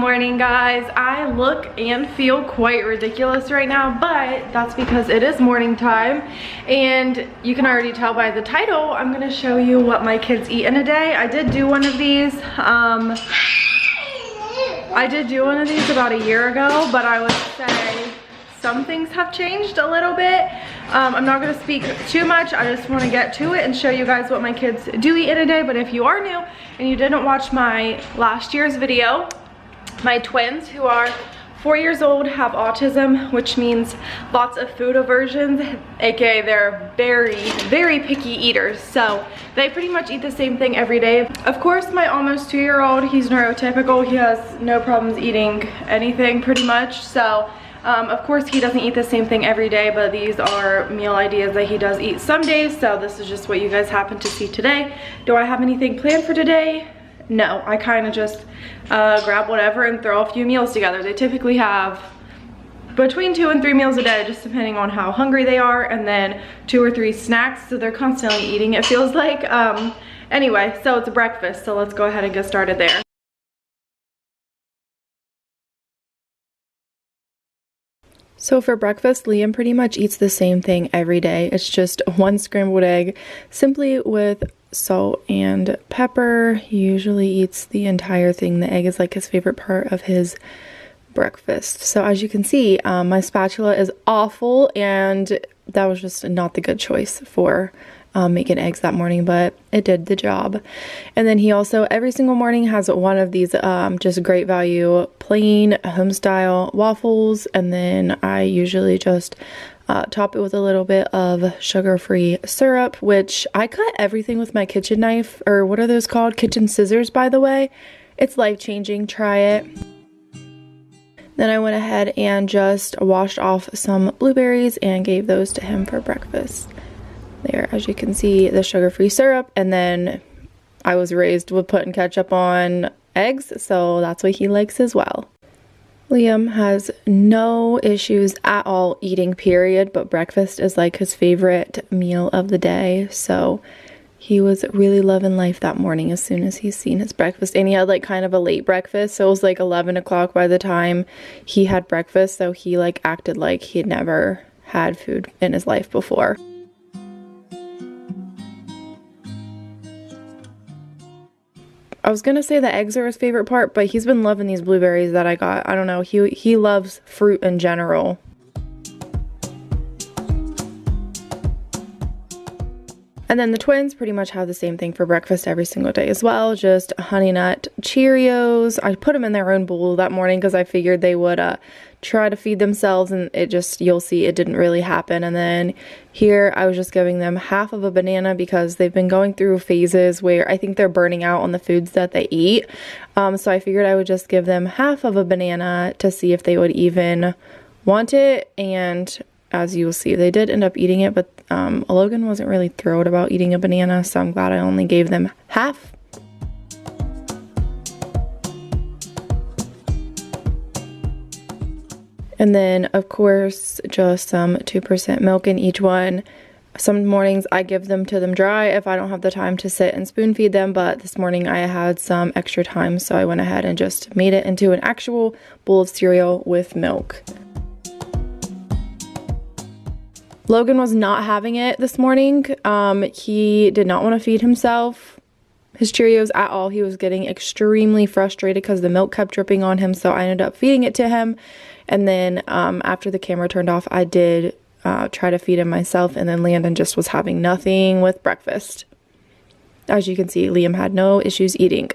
morning, guys. I look and feel quite ridiculous right now, but that's because it is morning time, and you can already tell by the title, I'm gonna show you what my kids eat in a day. I did do one of these about a year ago, but I would say some things have changed a little bit. I'm not gonna speak too much. I just wanna get to it and show you guys what my kids do eat in a day. But if you are new and you didn't watch my last year's video, my twins, who are 4 years old, have autism, which means lots of food aversions, aka they're very, very picky eaters. So they pretty much eat the same thing every day. Of course, my almost 2-year-old, he's neurotypical. He has no problems eating anything pretty much. So of course, he doesn't eat the same thing every day, but these are meal ideas that he does eat some days. So this is just what you guys happen to see today. Do I have anything planned for today? No, I kind of just grab whatever and throw a few meals together. They typically have between 2 and 3 meals a day, just depending on how hungry they are, and then 2 or 3 snacks, so they're constantly eating, it feels like. Anyway, so it's breakfast, so let's go ahead and get started there. So for breakfast, Liam pretty much eats the same thing every day. It's just one scrambled egg, simply with salt and pepper. He usually eats the entire thing. The egg is like his favorite part of his breakfast. So as you can see, my spatula is awful, and that was just not the good choice for making eggs that morning, but it did the job. And then he also every single morning has one of these just great value plain home style waffles, and then I usually just top it with a little bit of sugar-free syrup, which I cut everything with my kitchen knife, or what are those called? Kitchen scissors, by the way. It's life-changing. Try it. Then I went ahead and just washed off some blueberries and gave those to him for breakfast. There, as you can see, the sugar-free syrup, and then I was raised with putting ketchup on eggs, so that's what he likes as well. Liam has no issues at all eating, period, but breakfast is like his favorite meal of the day, so he was really loving life that morning as soon as he's seen his breakfast. And he had like kind of a late breakfast, so it was like 11 o'clock by the time he had breakfast, so he like acted like he had never had food in his life before. I was gonna say the eggs are his favorite part, but he's been loving these blueberries that I got. I don't know, he loves fruit in general. And then the twins pretty much have the same thing for breakfast every single day as well, just Honey Nut Cheerios. I put them in their own bowl that morning because I figured they would try to feed themselves, and it just, you'll see, it didn't really happen. And then here I was just giving them half of a banana because they've been going through phases where I think they're burning out on the foods that they eat. So I figured I would just give them half of a banana to see if they would even want it, and as you will see, they did end up eating it, but Logan wasn't really thrilled about eating a banana, so I'm glad I only gave them half. And then, of course, just some 2% milk in each one. Some mornings I give them to them dry if I don't have the time to sit and spoon feed them, but this morning I had some extra time, so I went ahead and just made it into an actual bowl of cereal with milk. Logan was not having it this morning. He did not want to feed himself his Cheerios at all. He was getting extremely frustrated because the milk kept dripping on him, so I ended up feeding it to him. And then after the camera turned off, I did try to feed him myself, and then Landon just was having nothing with breakfast. As you can see, Liam had no issues eating.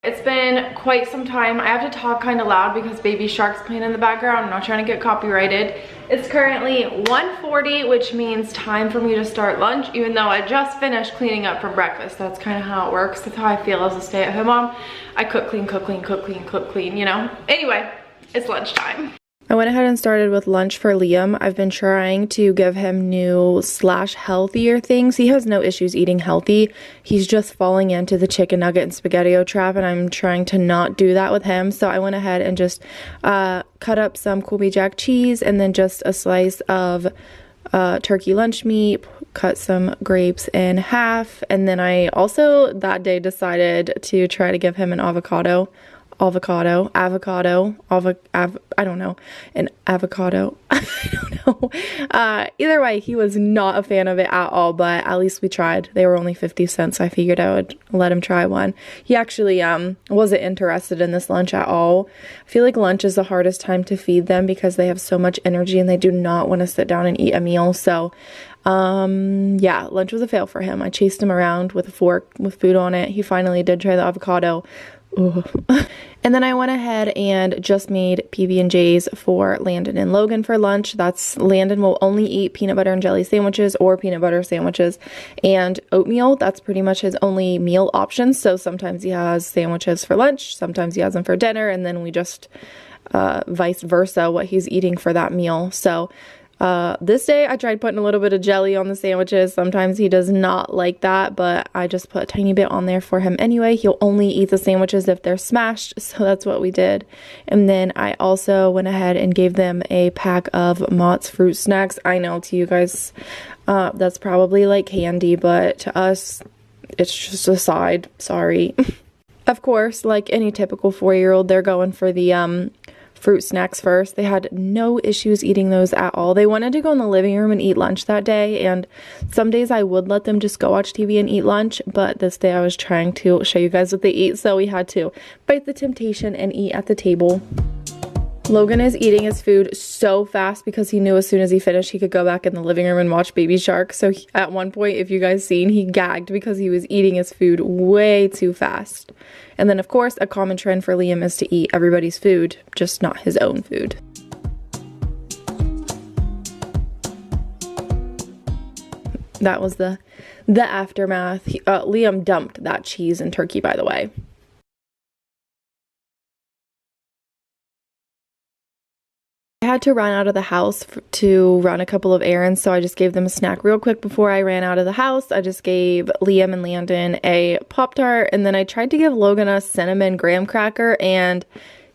It's been quite some time. I have to talk kind of loud because Baby Shark's playing in the background. I'm not trying to get copyrighted. It's currently 1:40, which means time for me to start lunch, even though I just finished cleaning up from breakfast. That's kind of how it works. That's how I feel as a stay-at-home mom. I cook, clean, cook, clean, cook, clean, cook, clean, you know? Anyway, it's lunchtime. I went ahead and started with lunch for Liam. I've been trying to give him new / healthier things. He has no issues eating healthy. He's just falling into the chicken nugget and SpaghettiO trap, and I'm trying to not do that with him. So I went ahead and just cut up some Colby Jack cheese, and then just a slice of turkey lunch meat, cut some grapes in half, and then I also that day decided to try to give him an avocado. I don't know, an avocado. I don't know. Either way, he was not a fan of it at all, but at least we tried. They were only 50 cents. I figured I would let him try one. He actually wasn't interested in this lunch at all. I feel like lunch is the hardest time to feed them because they have so much energy and they do not want to sit down and eat a meal. So yeah, lunch was a fail for him. I chased him around with a fork with food on it. He finally did try the avocado. And then I went ahead and just made PB&Js for Landon and Logan for lunch. That's Landon will only eat peanut butter and jelly sandwiches or peanut butter sandwiches and oatmeal. That's pretty much his only meal options. So sometimes he has sandwiches for lunch, sometimes he has them for dinner, and then we just vice versa what he's eating for that meal. So this day I tried putting a little bit of jelly on the sandwiches. Sometimes he does not like that, but I just put a tiny bit on there for him anyway. He'll only eat the sandwiches if they're smashed, so that's what we did. And then I also went ahead and gave them a pack of Mott's fruit snacks. I know to you guys that's probably like candy, but to us it's just a side. Sorry. Of course, like any typical 4-year-old, they're going for the fruit snacks first. They had no issues eating those at all. They wanted to go in the living room and eat lunch that day, and some days I would let them just go watch TV and eat lunch, but this day I was trying to show you guys what they eat, so we had to fight the temptation and eat at the table. Logan is eating his food so fast because he knew as soon as he finished he could go back in the living room and watch Baby Shark. So at one point, if you guys seen, he gagged because he was eating his food way too fast. And then of course, a common trend for Liam is to eat everybody's food, just not his own food. That was the aftermath. Liam dumped that cheese and turkey, by the way. I had to run out of the house to run a couple of errands, so I just gave them a snack real quick before I ran out of the house. I just gave Liam and Landon a Pop-Tart, and then I tried to give Logan a cinnamon graham cracker, and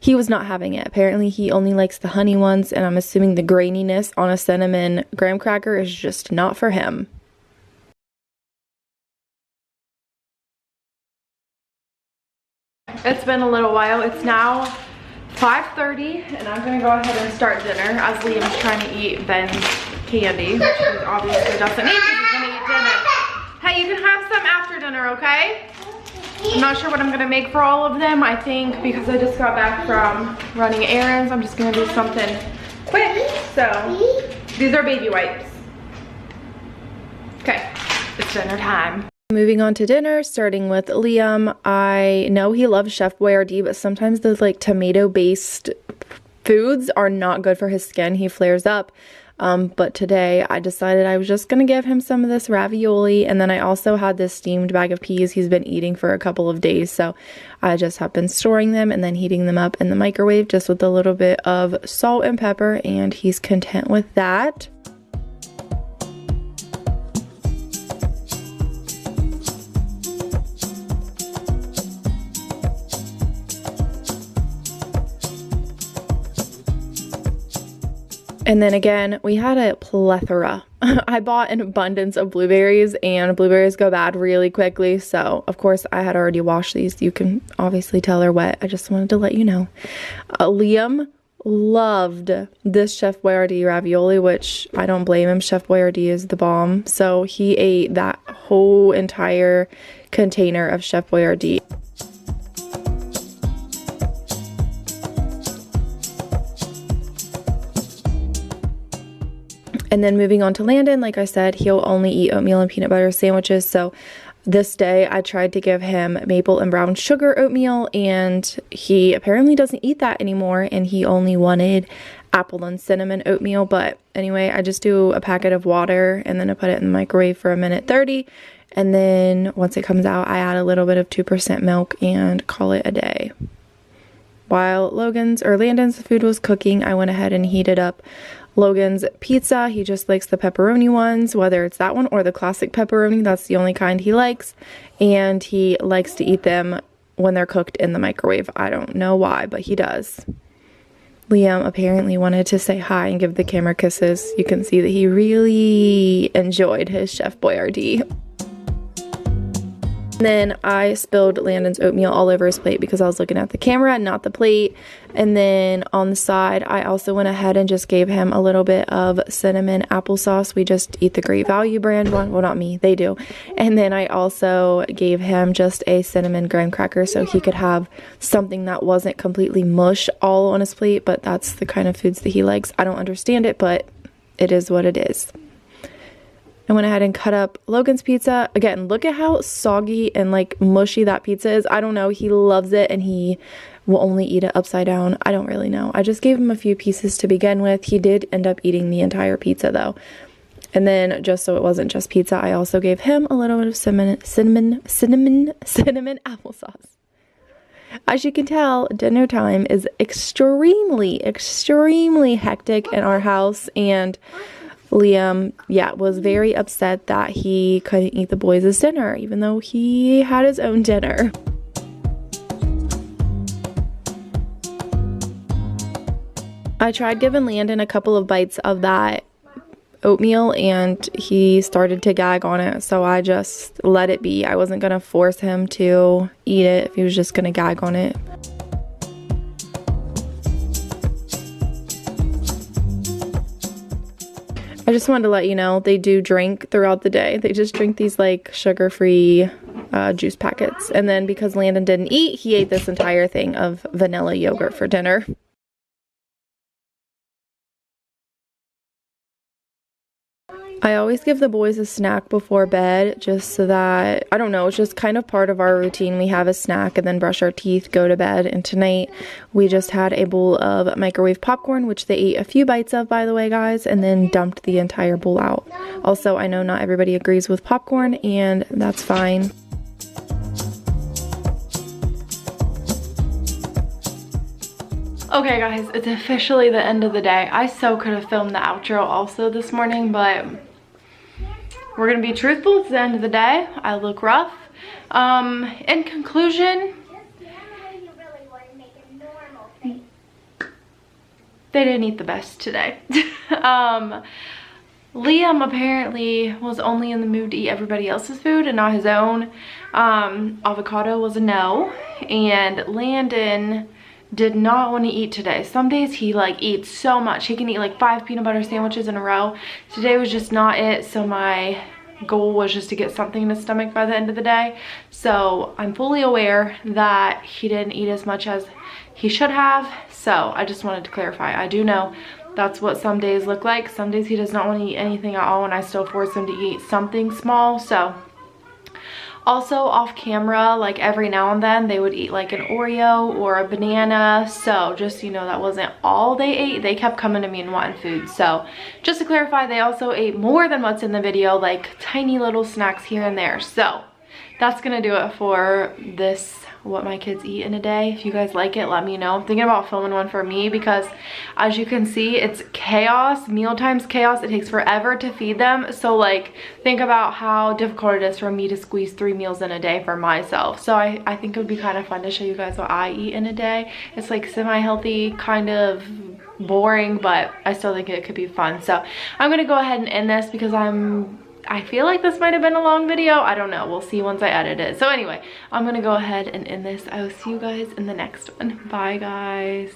he was not having it. Apparently, he only likes the honey ones, and I'm assuming the graininess on a cinnamon graham cracker is just not for him. It's been a little while. It's now 5:30, and I'm gonna go ahead and start dinner as Liam's trying to eat Ben's candy, which he obviously doesn't eat because he's gonna eat dinner. Hey, you can have some after dinner, okay? I'm not sure what I'm gonna make for all of them. I think because I just got back from running errands, I'm just gonna do something quick. So these are baby wipes. Okay, it's dinner time. Moving on to dinner, starting with Liam. I know he loves Chef Boyardee, but sometimes those like tomato-based foods are not good for his skin. He flares up. But today I decided I was just going to give him some of this ravioli, and then I also had this steamed bag of peas he's been eating for a couple of days, so I just have been storing them and then heating them up in the microwave just with a little bit of salt and pepper, and he's content with that. And then again, we had a plethora. I bought an abundance of blueberries, and blueberries go bad really quickly. So, of course, I had already washed these. You can obviously tell they're wet. I just wanted to let you know. Liam loved this Chef Boyardee ravioli, which I don't blame him. Chef Boyardee is the bomb. So he ate that whole entire container of Chef Boyardee. And then moving on to Landon, like I said, he'll only eat oatmeal and peanut butter sandwiches. So this day I tried to give him maple and brown sugar oatmeal, and he apparently doesn't eat that anymore, and he only wanted apple and cinnamon oatmeal. But anyway, I just do a packet of water and then I put it in the microwave for 1:30. And then once it comes out, I add a little bit of 2% milk and call it a day. While Landon's food was cooking, I went ahead and heated up Logan's pizza. He just likes the pepperoni ones, whether it's that one or the classic pepperoni. That's the only kind he likes, and he likes to eat them when they're cooked in the microwave. I don't know why, but he does. Liam apparently wanted to say hi and give the camera kisses. You can see that he really enjoyed his Chef Boyardee. Then I spilled Landon's oatmeal all over his plate because I was looking at the camera, not the plate. And then on the side, I also went ahead and just gave him a little bit of cinnamon applesauce. We just eat the Great Value brand one. Well, not me, they do. And then I also gave him just a cinnamon graham cracker so he could have something that wasn't completely mush all on his plate. But that's the kind of foods that he likes. I don't understand it, but it is what it is. I went ahead and cut up Logan's pizza. Again, look at how soggy and like mushy that pizza is. I don't know. He loves it and he will only eat it upside down. I don't really know. I just gave him a few pieces to begin with. He did end up eating the entire pizza though. And then just so it wasn't just pizza, I also gave him a little bit of cinnamon applesauce. As you can tell, dinner time is extremely hectic in our house, and Liam, was very upset that he couldn't eat the boys' dinner, even though he had his own dinner. I tried giving Landon a couple of bites of that oatmeal, and he started to gag on it, so I just let it be. I wasn't going to force him to eat it if he was just going to gag on it. I just wanted to let you know they do drink throughout the day. They just drink these like sugar-free juice packets. And then because Landon didn't eat, he ate this entire thing of vanilla yogurt for dinner. I always give the boys a snack before bed just so that, I don't know, it's just kind of part of our routine. We have a snack and then brush our teeth, go to bed. And tonight we just had a bowl of microwave popcorn, which they ate a few bites of, by the way, guys, and then dumped the entire bowl out. Also, I know not everybody agrees with popcorn, and that's fine. Okay guys, it's officially the end of the day. I so could have filmed the outro also this morning, but we're gonna be truthful. It's the end of the day. I look rough. In conclusion, they didn't eat the best today. Liam apparently was only in the mood to eat everybody else's food and not his own. Avocado was a no, and Landon did not want to eat today. Some days he like eats so much. He can eat like 5 peanut butter sandwiches in a row. Today was just not it, so my goal was just to get something in his stomach by the end of the day. So I'm fully aware that he didn't eat as much as he should have. So I just wanted to clarify. I do know that's what some days look like. Some days he does not want to eat anything at all, and I still force him to eat something small. So also off camera, like every now and then they would eat like an Oreo or a banana. So just so you know, that wasn't all they ate. They kept coming to me and wanting food. So just to clarify, they also ate more than what's in the video, like tiny little snacks here and there. So that's gonna do it for this what my kids eat in a day. If you guys like it, let me know. I'm thinking about filming one for me because as you can see, it's chaos. Mealtime's chaos. It takes forever to feed them. So like think about how difficult it is for me to squeeze 3 meals in a day for myself. So I think it would be kind of fun to show you guys what I eat in a day. It's like semi-healthy, kind of boring, but I still think it could be fun. So I'm gonna go ahead and end this because I feel like this might have been a long video. I don't know. We'll see once I edit it. So anyway, I'm going to go ahead and end this. I will see you guys in the next one. Bye, guys.